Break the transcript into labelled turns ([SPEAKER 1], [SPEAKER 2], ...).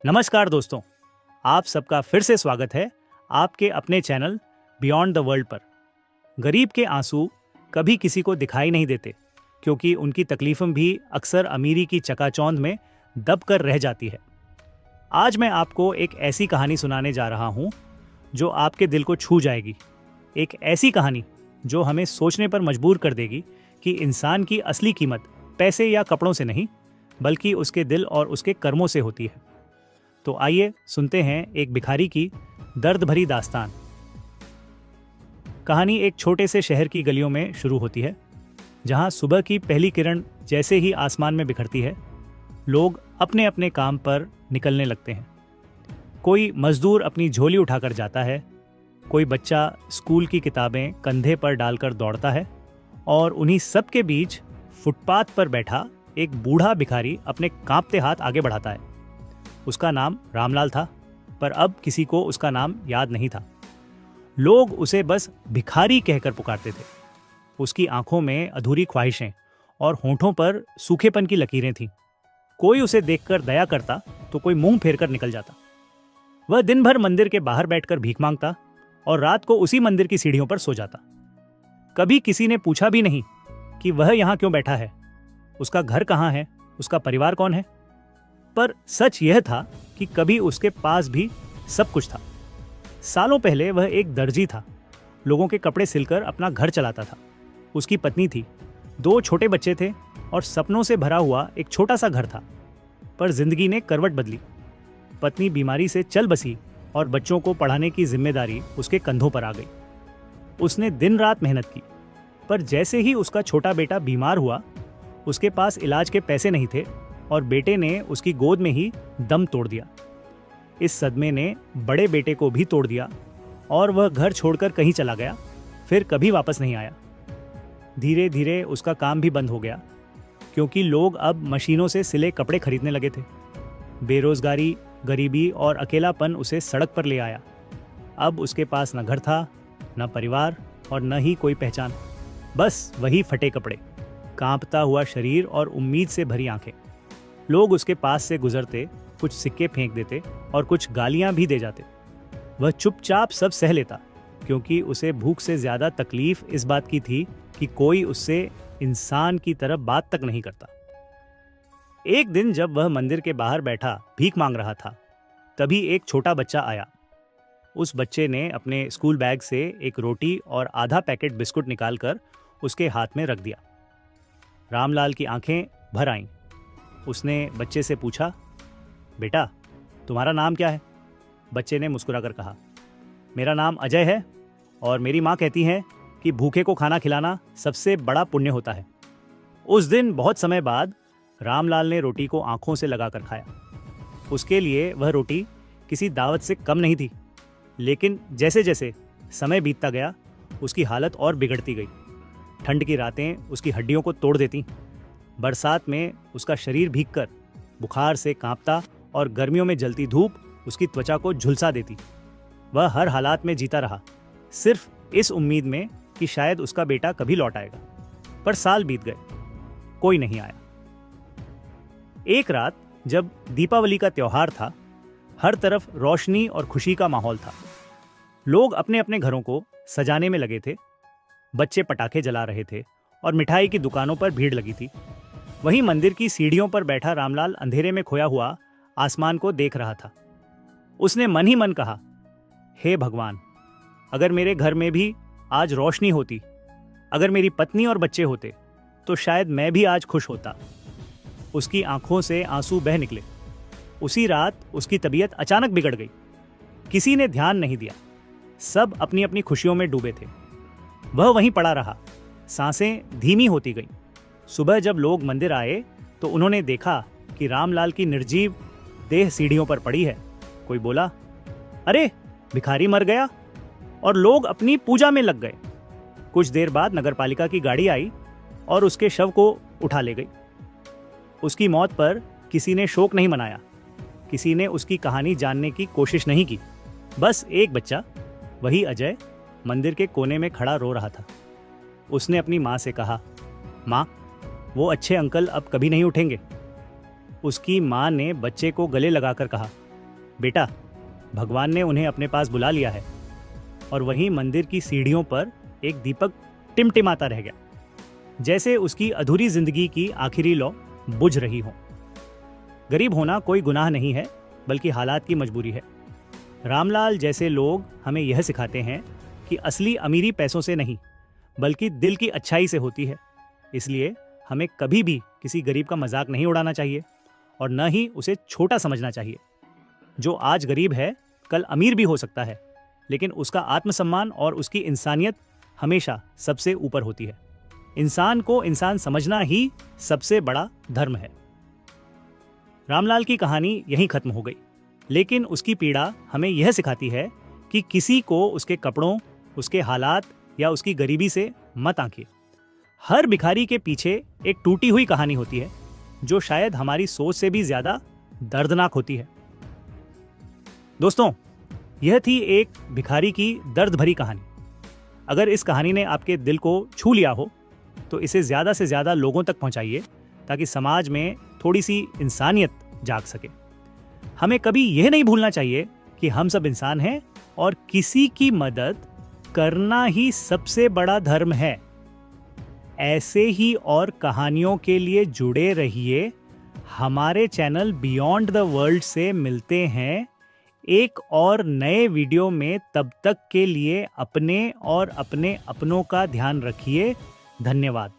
[SPEAKER 1] नमस्कार दोस्तों, आप सबका फिर से स्वागत है आपके अपने चैनल बियॉन्ड द वर्ल्ड पर। गरीब के आंसू कभी किसी को दिखाई नहीं देते, क्योंकि उनकी तकलीफें भी अक्सर अमीरी की चकाचौंध में दब कर रह जाती है। आज मैं आपको एक ऐसी कहानी सुनाने जा रहा हूँ जो आपके दिल को छू जाएगी। एक ऐसी कहानी जो हमें सोचने पर मजबूर कर देगी कि इंसान की असली कीमत पैसे या कपड़ों से नहीं, बल्कि उसके दिल और उसके कर्मों से होती है। तो आइए सुनते हैं एक भिखारी की दर्द भरी दास्तान। कहानी एक छोटे से शहर की गलियों में शुरू होती है, जहां सुबह की पहली किरण जैसे ही आसमान में बिखरती है, लोग अपने अपने काम पर निकलने लगते हैं। कोई मजदूर अपनी झोली उठाकर जाता है, कोई बच्चा स्कूल की किताबें कंधे पर डालकर दौड़ता है, और उन्हीं सब के बीच फुटपाथ पर बैठा एक बूढ़ा भिखारी अपने कांपते हाथ आगे बढ़ाता है। उसका नाम रामलाल था, पर अब किसी को उसका नाम याद नहीं था। लोग उसे बस भिखारी कहकर पुकारते थे। उसकी आंखों में अधूरी ख्वाहिशें और होंठों पर सूखेपन की लकीरें थीं। कोई उसे देखकर दया करता तो कोई मुंह फेरकर निकल जाता। वह दिन भर मंदिर के बाहर बैठकर भीख मांगता और रात को उसी मंदिर की सीढ़ियों पर सो जाता। कभी किसी ने पूछा भी नहीं कि वह यहाँ क्यों बैठा है, उसका घर कहाँ है, उसका परिवार कौन है। पर सच यह था कि कभी उसके पास भी सब कुछ था। सालों पहले वह एक दर्जी था, लोगों के कपड़े सिलकर अपना घर चलाता था। उसकी पत्नी थी, 2 छोटे बच्चे थे और सपनों से भरा हुआ एक छोटा सा घर था। पर जिंदगी ने करवट बदली। पत्नी बीमारी से चल बसी और बच्चों को पढ़ाने की जिम्मेदारी उसके कंधों पर आ गई। उसने दिन रात मेहनत की, पर जैसे ही उसका छोटा बेटा बीमार हुआ, उसके पास इलाज के पैसे नहीं थे और बेटे ने उसकी गोद में ही दम तोड़ दिया। इस सदमे ने बड़े बेटे को भी तोड़ दिया और वह घर छोड़कर कहीं चला गया, फिर कभी वापस नहीं आया। धीरे धीरे उसका काम भी बंद हो गया, क्योंकि लोग अब मशीनों से सिले कपड़े खरीदने लगे थे। बेरोजगारी, गरीबी और अकेलापन उसे सड़क पर ले आया। अब उसके पास न घर था, न परिवार और न ही कोई पहचान। बस वही फटे कपड़े, कांपता हुआ शरीर और उम्मीद से भरी आंखें। लोग उसके पास से गुजरते, कुछ सिक्के फेंक देते और कुछ गालियां भी दे जाते। वह चुपचाप सब सह लेता, क्योंकि उसे भूख से ज्यादा तकलीफ इस बात की थी कि कोई उससे इंसान की तरह बात तक नहीं करता। एक दिन जब वह मंदिर के बाहर बैठा भीख मांग रहा था, तभी एक छोटा बच्चा आया। उस बच्चे ने अपने स्कूल बैग से एक रोटी और आधा पैकेट बिस्कुट निकालकर उसके हाथ में रख दिया। रामलाल की आंखें भर आईं। उसने बच्चे से पूछा, बेटा, तुम्हारा नाम क्या है? बच्चे ने मुस्कुराकर कहा, मेरा नाम अजय है और मेरी माँ कहती है कि भूखे को खाना खिलाना सबसे बड़ा पुण्य होता है। उस दिन बहुत समय बाद रामलाल ने रोटी को आंखों से लगाकर खाया। उसके लिए वह रोटी किसी दावत से कम नहीं थी। लेकिन जैसे जैसे समय बीतता गया, उसकी हालत और बिगड़ती गई। ठंड की रातें उसकी हड्डियों को तोड़ देती। बरसात में उसका शरीर भीगकर बुखार से कांपता और गर्मियों में जलती धूप उसकी त्वचा को झुलसा देती। वह हर हालात में जीता रहा, सिर्फ इस उम्मीद में कि शायद उसका बेटा कभी लौट आएगा। पर साल बीत गए, कोई नहीं आया। एक रात जब दीपावली का त्योहार था, हर तरफ रोशनी और खुशी का माहौल था। लोग अपने अपने घरों को सजाने में लगे थे। बच्चे पटाखे जला रहे थे और मिठाई की दुकानों पर भीड़ लगी थी। वहीं मंदिर की सीढ़ियों पर बैठा रामलाल अंधेरे में खोया हुआ आसमान को देख रहा था। उसने मन ही मन कहा, हे भगवान, अगर मेरे घर में भी आज रोशनी होती, अगर मेरी पत्नी और बच्चे होते, तो शायद मैं भी आज खुश होता। उसकी आंखों से आंसू बह निकले। उसी रात उसकी तबीयत अचानक बिगड़ गई। किसी ने ध्यान नहीं दिया। सब अपनी अपनी खुशियों में डूबे थे। वह वहीं पड़ा रहा। सांसें धीमी होती गईं। सुबह जब लोग मंदिर आए तो उन्होंने देखा कि रामलाल की निर्जीव देह सीढ़ियों पर पड़ी है। कोई बोला, अरे, भिखारी मर गया, और लोग अपनी पूजा में लग गए। कुछ देर बाद नगरपालिका की गाड़ी आई और उसके शव को उठा ले गई। उसकी मौत पर किसी ने शोक नहीं मनाया। किसी ने उसकी कहानी जानने की कोशिश नहीं की। बस एक बच्चा, वही अजय, मंदिर के कोने में खड़ा रो रहा था। उसने अपनी माँ से कहा, माँ, वो अच्छे अंकल अब कभी नहीं उठेंगे। उसकी माँ ने बच्चे को गले लगाकर कहा, बेटा, भगवान ने उन्हें अपने पास बुला लिया है। और वहीं मंदिर की सीढ़ियों पर एक दीपक टिमटिमाता रह गया, जैसे उसकी अधूरी जिंदगी की आखिरी लौ बुझ रही हो। गरीब होना कोई गुनाह नहीं है, बल्कि हालात की मजबूरी है। रामलाल जैसे लोग हमें यह सिखाते हैं कि असली अमीरी पैसों से नहीं, बल्कि दिल की अच्छाई से होती है। इसलिए हमें कभी भी किसी गरीब का मजाक नहीं उड़ाना चाहिए और न ही उसे छोटा समझना चाहिए। जो आज गरीब है, कल अमीर भी हो सकता है, लेकिन उसका आत्मसम्मान और उसकी इंसानियत हमेशा सबसे ऊपर होती है। इंसान को इंसान समझना ही सबसे बड़ा धर्म है। रामलाल की कहानी यहीं खत्म हो गई, लेकिन उसकी पीड़ा हमें यह सिखाती है कि किसी को उसके कपड़ों, उसके हालात या उसकी गरीबी से मत आंकिए। हर भिखारी के पीछे एक टूटी हुई कहानी होती है, जो शायद हमारी सोच से भी ज्यादा दर्दनाक होती है। दोस्तों, यह थी एक भिखारी की दर्द भरी कहानी। अगर इस कहानी ने आपके दिल को छू लिया हो तो इसे ज्यादा से ज्यादा लोगों तक पहुंचाइए, ताकि समाज में थोड़ी सी इंसानियत जाग सके। हमें कभी यह नहीं भूलना चाहिए कि हम सब इंसान हैं और किसी की मदद करना ही सबसे बड़ा धर्म है। ऐसे ही और कहानियों के लिए जुड़े रहिए। हमारे चैनल बियॉन्ड द वर्ल्ड से मिलते हैं एक और नए वीडियो में। तब तक के लिए अपने और अपने अपनों का ध्यान रखिए। धन्यवाद।